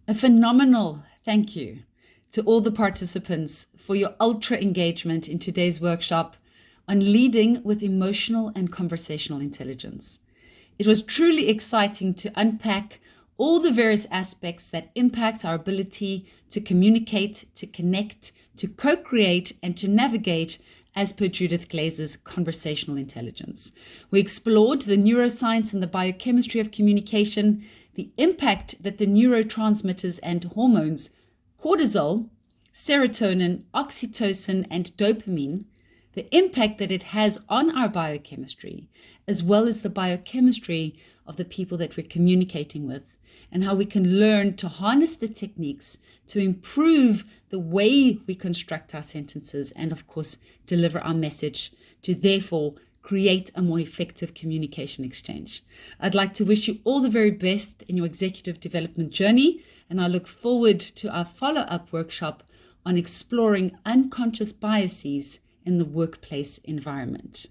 A phenomenal thank you to all the participants for your ultra engagement in today's workshop on leading with emotional and conversational intelligence. It was truly exciting to unpack all the various aspects that impact our ability to communicate, to connect, to co-create, and to navigate as per Judith Glaser's conversational intelligence. We explored the neuroscience and the biochemistry of communication, the impact that the neurotransmitters and hormones, cortisol, serotonin, oxytocin, and dopamine, the impact that it has on our biochemistry, as well as the biochemistry of the people that we're communicating with, and how we can learn to harness the techniques to improve the way we construct our sentences and, of course, deliver our message to therefore create a more effective communication exchange. I'd like to wish you all the very best in your executive development journey, and I look forward to our follow-up workshop on exploring unconscious biases in the workplace environment.